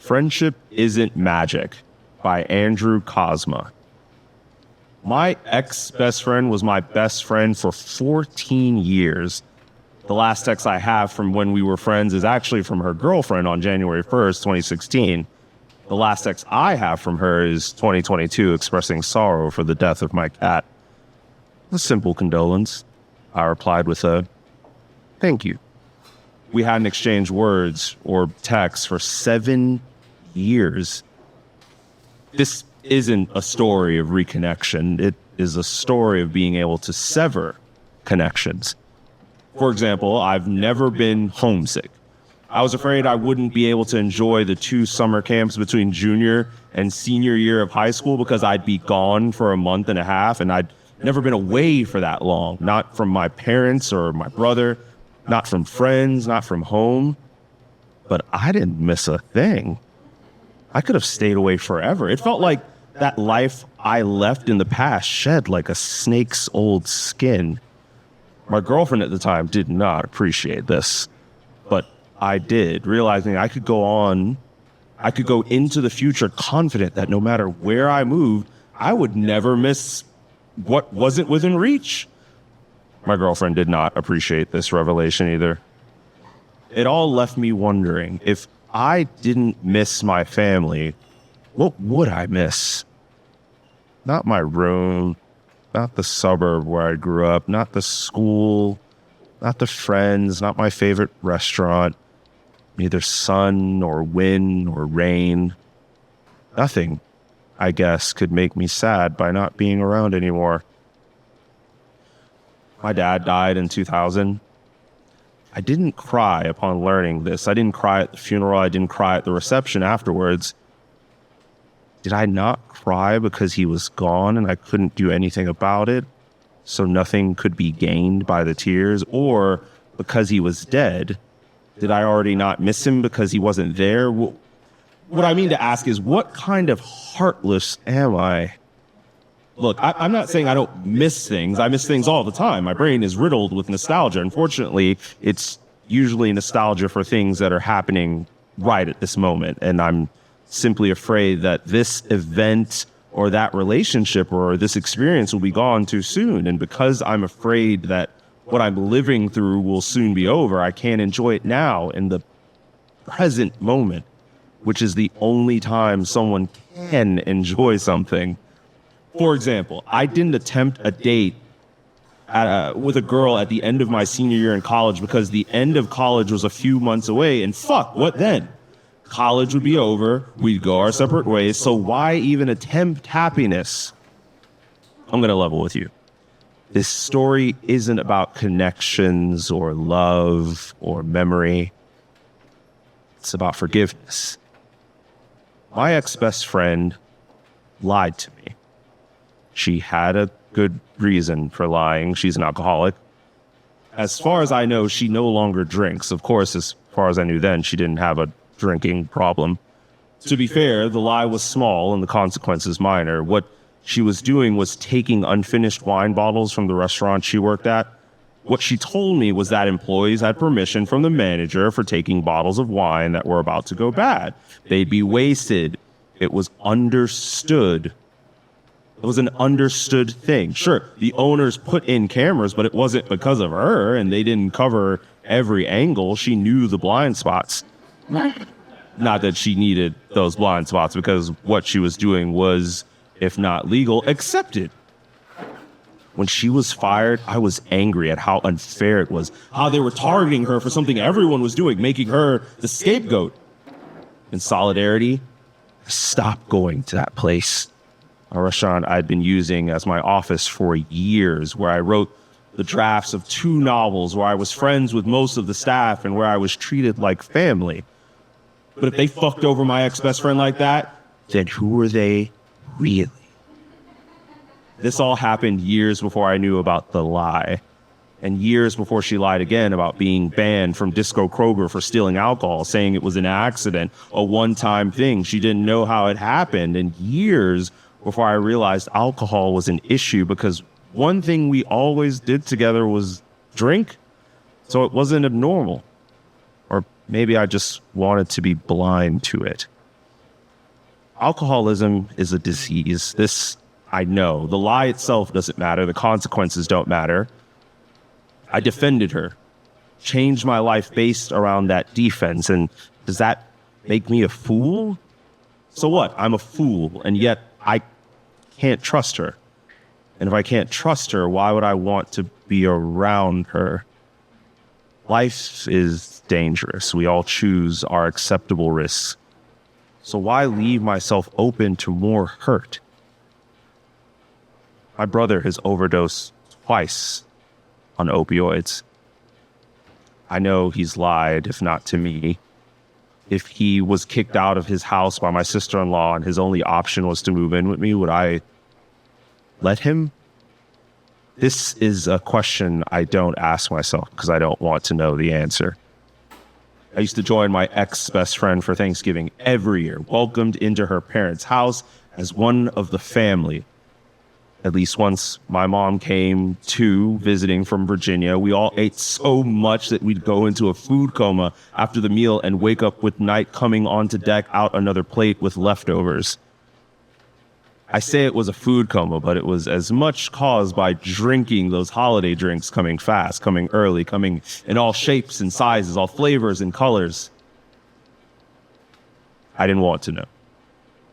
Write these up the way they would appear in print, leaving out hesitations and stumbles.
Friendship Isn't Magic by Andrew Kozma. My ex-best friend was my best friend for 14 years. The last text I have from when we were friends is actually from her girlfriend on January 1st, 2016. The last text I have from her is 2022, expressing sorrow for the death of my cat. A simple condolence. I replied with a thank you. We hadn't exchanged words or texts for 7 years. This isn't a story of reconnection. It is a story of being able to sever connections. For example, I've never been homesick. I was afraid I wouldn't be able to enjoy the 2 summer camps between junior and senior year of high school because I'd be gone for a month and a half, and I'd never been away for that long, not from my parents or my brother, not from friends, not from home. But I didn't miss a thing. I could have stayed away forever. It felt like that life I left in the past shed like a snake's old skin. My girlfriend at the time did not appreciate this, but I did, realizing I could go into the future confident that no matter where I moved, I would never miss what wasn't within reach. My girlfriend did not appreciate this revelation either. It all left me wondering, if I didn't miss my family, what would I miss? Not my room, not the suburb where I grew up, not the school, not the friends, not my favorite restaurant, neither sun or wind or rain. Nothing, I guess, could make me sad by not being around anymore. My dad died in 2000. I didn't cry upon learning this. I didn't cry at the funeral. I didn't cry at the reception afterwards. Did I not cry because he was gone and I couldn't do anything about it, so nothing could be gained by the tears? Or because he was dead, did I already not miss him because he wasn't there? What I mean to ask is, what kind of heartless am I? Look, I'm not saying I don't miss things. I miss things all the time. My brain is riddled with nostalgia. Unfortunately, it's usually nostalgia for things that are happening right at this moment. And I'm simply afraid that this event or that relationship or this experience will be gone too soon. And because I'm afraid that what I'm living through will soon be over, I can't enjoy it now in the present moment, which is the only time someone can enjoy something. For example, I didn't attempt a date with a girl at the end of my senior year in college because the end of college was a few months away, and fuck, what then? College would be over, we'd go our separate ways, so why even attempt happiness? I'm gonna level with you. This story isn't about connections or love or memory. It's about forgiveness. My ex-best friend lied to me. She had a good reason for lying. She's an alcoholic. As far as I know, she no longer drinks. Of course, as far as I knew then, she didn't have a drinking problem. To be fair, the lie was small and the consequences minor. What she was doing was taking unfinished wine bottles from the restaurant she worked at. What she told me was that employees had permission from the manager for taking bottles of wine that were about to go bad. They'd be wasted. It was understood. It was an understood thing. Sure, the owners put in cameras, but it wasn't because of her, and they didn't cover every angle. She knew the blind spots. Not that she needed those blind spots, because what she was doing was, if not legal, accepted. When she was fired, I was angry at how unfair it was, how they were targeting her for something everyone was doing, making her the scapegoat. In solidarity, I stopped going to that place. A restaurant I'd been using as my office for years, where I wrote the drafts of 2 novels, where I was friends with most of the staff, and where I was treated like family. But if they fucked over my ex-best friend like that, then who were they really? This all happened years before I knew about the lie, and years before she lied again about being banned from Disco Kroger for stealing alcohol, saying it was an accident, a one-time thing. She didn't know how it happened, and years before I realized alcohol was an issue, because one thing we always did together was drink, so it wasn't abnormal. Or maybe I just wanted to be blind to it. Alcoholism is a disease. This, I know. The lie itself doesn't matter. The consequences don't matter. I defended her, changed my life based around that defense. And does that make me a fool? So what? I'm a fool, and yet I can't trust her. And if I can't trust her, why would I want to be around her? Life is dangerous. We all choose our acceptable risks. So why leave myself open to more hurt? My brother has overdosed twice on opioids. I know he's lied, if not to me. If he was kicked out of his house by my sister-in-law and his only option was to move in with me, would I let him? This is a question I don't ask myself because I don't want to know the answer. I used to join my ex-best friend for Thanksgiving every year, welcomed into her parents' house as one of the family. At least once my mom came too, visiting from Virginia. We all ate so much that we'd go into a food coma after the meal and wake up with night coming onto deck out another plate with leftovers. I say it was a food coma, but it was as much caused by drinking those holiday drinks, coming fast, coming early, coming in all shapes and sizes, all flavors and colors. I didn't want to know,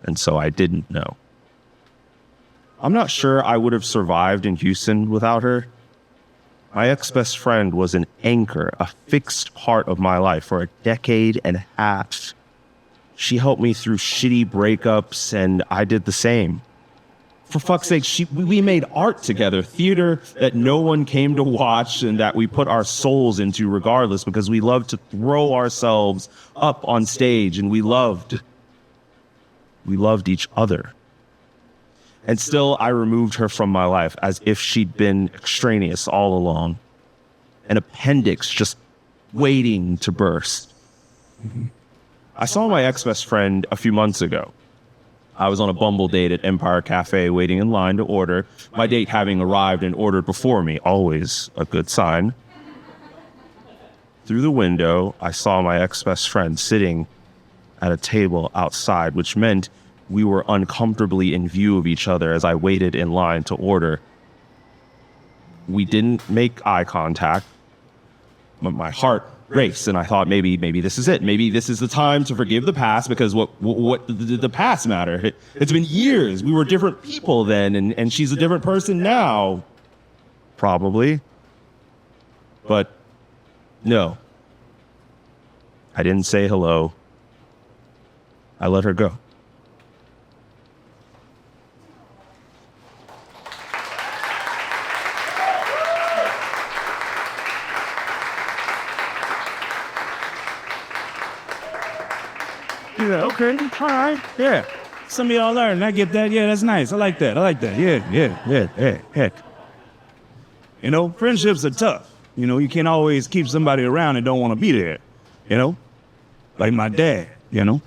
and so I didn't know. I'm not sure I would have survived in Houston without her. My ex-best friend was an anchor, a fixed part of my life for a decade and a half. She helped me through shitty breakups, and I did the same. For fuck's sake, we made art together, theater that no one came to watch and that we put our souls into regardless because we loved to throw ourselves up on stage, and we loved each other. And still, I removed her from my life as if she'd been extraneous all along. An appendix just waiting to burst. I saw my ex-best friend a few months ago. I was on a Bumble date at Empire Cafe waiting in line to order, my date having arrived and ordered before me, always a good sign. Through the window, I saw my ex-best friend sitting at a table outside, which meant we were uncomfortably in view of each other as I waited in line to order. We didn't make eye contact, but my heart raced, and I thought maybe this is it. Maybe this is the time to forgive the past, because what the past matter? It's been years. We were different people then, and she's a different person now. Probably. But no. I didn't say hello. I let her go. Yeah, okay, all right, yeah. Some of y'all learn, I get that, yeah, that's nice, I like that, yeah. You know, friendships are tough. You know, you can't always keep somebody around and don't want to be there, you know? Like my dad, you know?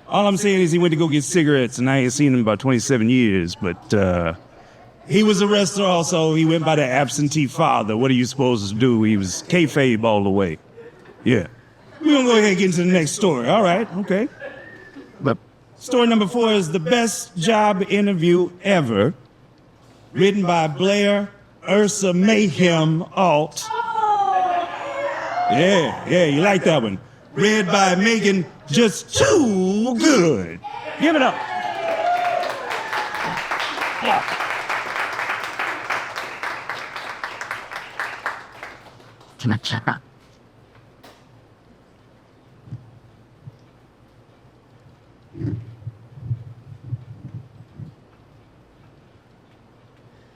All I'm saying is he went to go get cigarettes, and I ain't seen him in about 27 years, but he was a wrestler also. He went by the absentee father. What are you supposed to do? He was kayfabe all the way. Yeah. We're gonna go ahead and get into the next story. All right, okay. But story number 4 is the best job interview ever, written by Blair Ursa Mayhem Alt. Yeah, you like that one. Read by Megan Just Too Good. Give it up. Yeah.